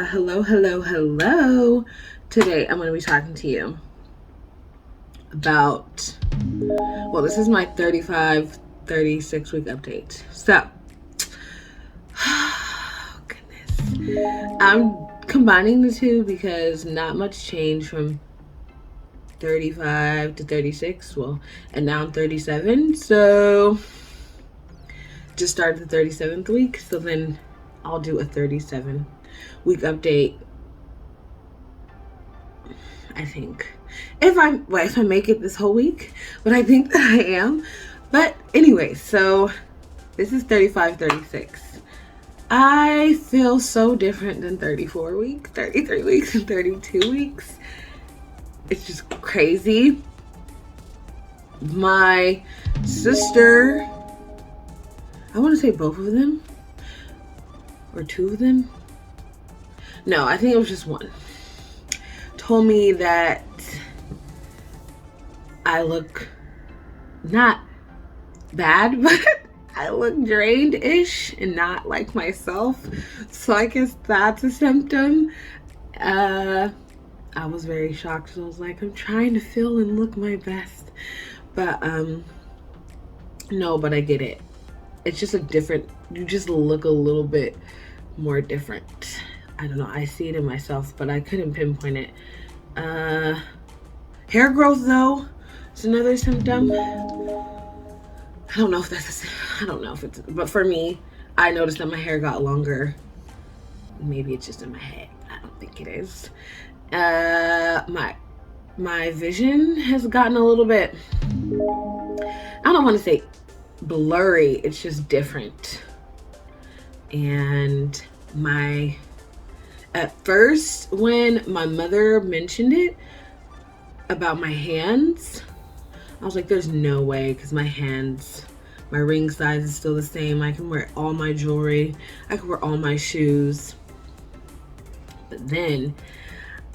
Hello. Today I'm going to be talking to you about, well, this is my 36 week update. So, oh, goodness. I'm combining the two because not much change from 35 to 36. Well, and now I'm 37. So, just started the 37th week. So then I'll do a 37 week update, I think. If I make it this whole week, but I think that I am. But anyway, so this is 35, 36. I feel so different than 34 weeks, 33 weeks, and 32 weeks. It's just crazy. My sister, I want to say both of them, or two of them. No, I think it was just one. Told me that I look not bad, but I look drained-ish and not like myself. So I guess that's a symptom. I was very shocked. So I was like, I'm trying to feel and look my best. But no, but I get it. It's just you just look a little bit more different. I don't know. I see it in myself, but I couldn't pinpoint it. Hair growth, though, is another symptom. I don't know if it's, but for me, I noticed that my hair got longer. Maybe it's just in my head. I don't think it is. My vision has gotten a little bit, I don't want to say blurry, it's just different. And at first, when my mother mentioned it about my hands, I was like, there's no way, because my ring size is still the same. I can wear all my jewelry. I can wear all my shoes. But then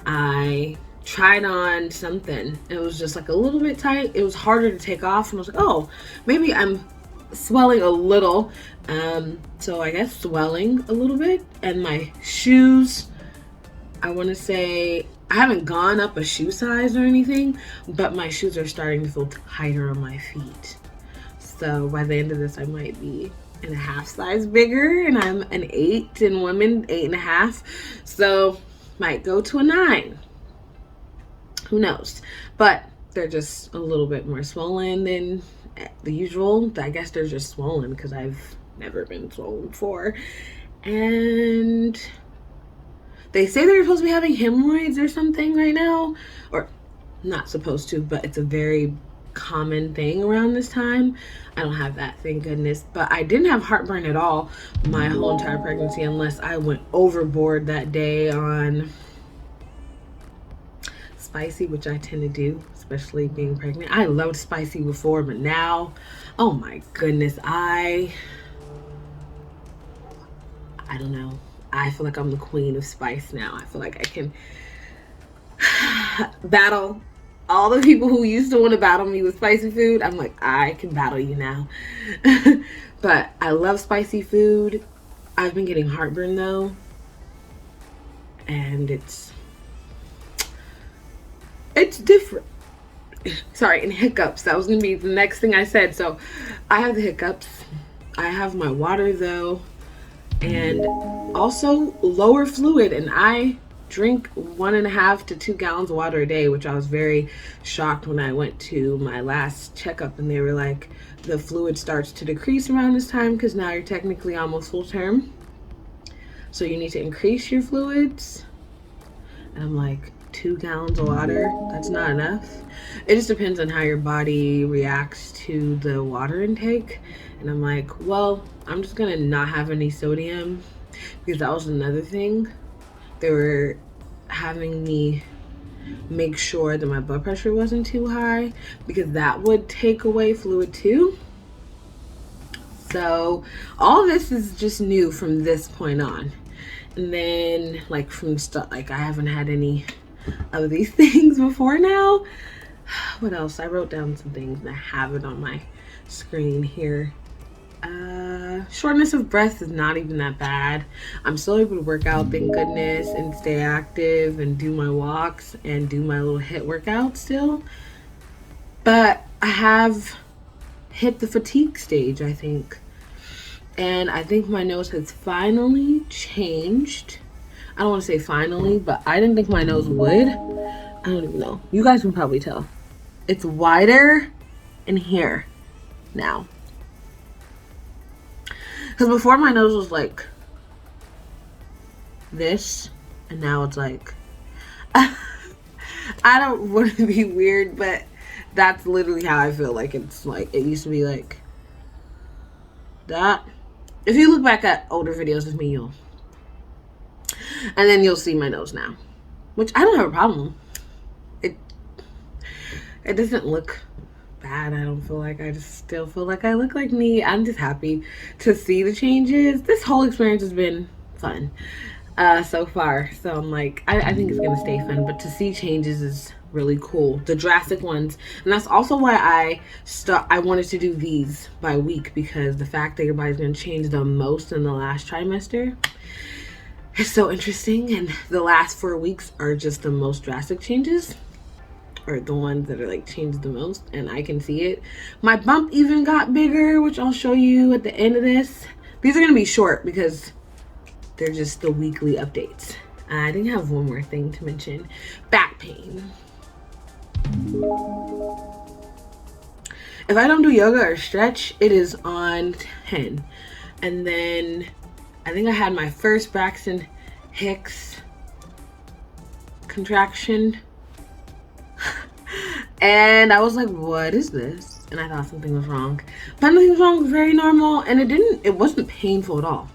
I tried on something. It was just like a little bit tight. It was harder to take off. And I was like, oh, maybe I'm swelling a little. So I guess swelling a little bit. And my shoes, I want to say, I haven't gone up a shoe size or anything, but my shoes are starting to feel tighter on my feet. So by the end of this, I might be in a half size bigger, and I'm an 8 in women, 8.5. So might go to a 9. Who knows? But they're just a little bit more swollen than the usual. I guess they're just swollen because I've never been swollen before. And they say they're supposed to be having hemorrhoids or something right now. Or not supposed to, but it's a very common thing around this time. I don't have that, thank goodness. But I didn't have heartburn at all my whole entire pregnancy, unless I went overboard that day on spicy, which I tend to do, especially being pregnant. I loved spicy before, but now, oh my goodness, I don't know. I feel like I'm the queen of spice now. I feel like I can battle all the people who used to want to battle me with spicy food. I'm like, I can battle you now. But I love spicy food. I've been getting heartburn though, and it's different. Sorry, and hiccups. That was gonna be the next thing I said. So I have the hiccups. I have my water though, and also lower fluid, and I drink 1.5 to 2 gallons of water a day, which I was very shocked when I went to my last checkup, and they were like, the fluid starts to decrease around this time because now you're technically almost full term, so you need to increase your fluids. And I'm like, 2 gallons of water, that's not enough. It just depends on how your body reacts to the water intake. And I'm like, well, I'm just gonna not have any sodium, because that was another thing. They were having me make sure that my blood pressure wasn't too high, because that would take away fluid too. So all this is just new from this point on. And then like from stuff, like I haven't had any of these things before now. What else? I wrote down some things and I have it on my screen here. Shortness of breath is not even that bad. I'm still able to work out, thank goodness, and stay active and do my walks and do my little HIIT workout still. But I have hit the fatigue stage, I think. And I think my nose has finally changed. I don't want to say finally, but I didn't think my nose would. I don't even know. You guys can probably tell. It's wider in here now. Because before my nose was like this, and now it's like, I don't want to be weird, but that's literally how I feel. Like, it's like, it used to be like that. If you look back at older videos of me, and then you'll see my nose now, which I don't have a problem. It doesn't look bad. I don't feel like, I just still feel like I look like me. I'm just happy to see the changes. This whole experience has been fun so far. So I'm like, I think it's gonna stay fun, but to see changes is really cool, the drastic ones. And that's also why I wanted to do these by week, because the fact that your body's gonna change the most in the last trimester is so interesting. And the last 4 weeks are just the most drastic changes, or the ones that are like changed the most, and I can see it. My bump even got bigger, which I'll show you at the end of this. These are gonna be short because they're just the weekly updates. I think I have one more thing to mention. Back pain. If I don't do yoga or stretch, it is on 10. And then I think I had my first Braxton Hicks contraction. And I was like, what is this? And I thought something was wrong. But nothing was wrong, it was very normal. And it wasn't painful at all.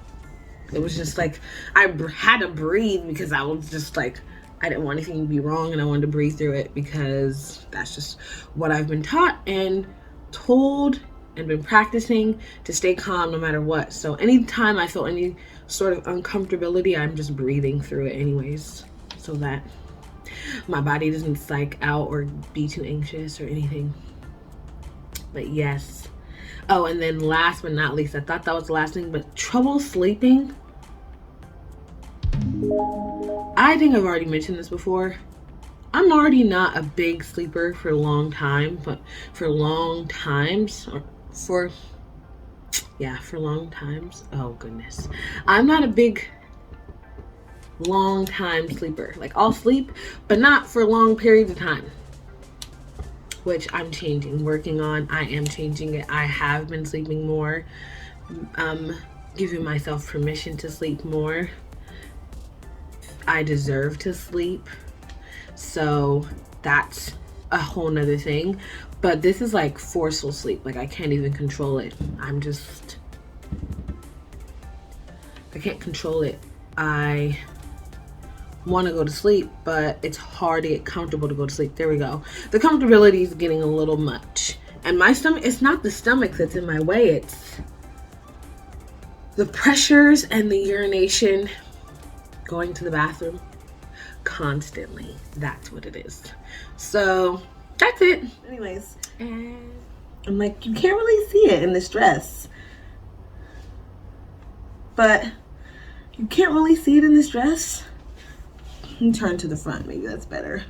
It was just like, I had to breathe because I was just like, I didn't want anything to be wrong, and I wanted to breathe through it because that's just what I've been taught and told and been practicing, to stay calm no matter what. So anytime I feel any sort of uncomfortability, I'm just breathing through it anyways, so that my body doesn't psych out or be too anxious or anything. But yes. Oh, and then last but not least, I thought that was the last thing, but trouble sleeping. I think I've already mentioned this before. I'm already not a big sleeper for a long time, but for long times, for long times. Oh goodness. I'm not a big long time sleeper. Like, I'll sleep, but not for long periods of time, which I'm working on. I am changing it. I have been sleeping more, giving myself permission to sleep more. I deserve to sleep, so that's a whole nother thing. But this is like forceful sleep. Like, I can't even control it. I can't control it. I want to go to sleep, but it's hard to get comfortable to go to sleep. There we go. The comfortability is getting a little much. And my stomach, it's not the stomach that's in my way, it's the pressures and the urination, going to the bathroom constantly. That's what it is. So that's it. Anyways, and I'm like, you can't really see it in this dress, but you can't really see it in this dress. Let me turn to the front, maybe that's better.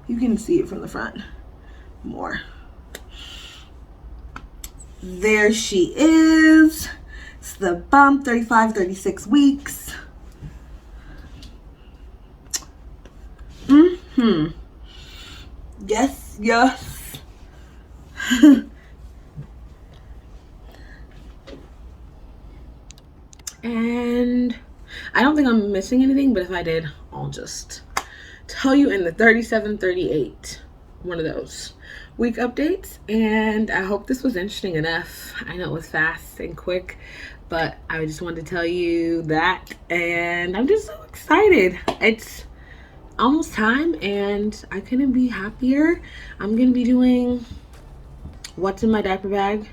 You can see it from the front more. There she is. It's the bump, 35, 36 weeks. Yes, yes. And I don't think I'm missing anything, but if I did, I'll just tell you in the 37, 38, one of those week updates. And I hope this was interesting enough. I know it was fast and quick, but I just wanted to tell you that. And I'm just so excited. It's almost time, and I couldn't be happier. I'm gonna be doing what's in my diaper bag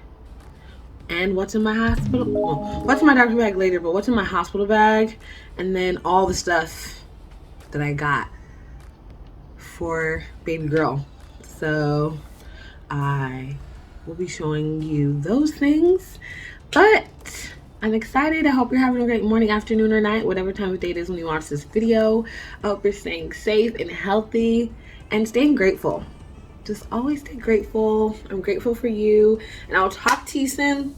and what's in my hospital. Well, what's in my diaper bag later, but what's in my hospital bag, and then all the stuff that I got for baby girl. So I will be showing you those things. But I'm excited. I hope you're having a great morning, afternoon, or night, whatever time of day it is when you watch this video. I hope you're staying safe and healthy and staying grateful. Just always stay grateful. I'm grateful for you, and I'll talk to you soon.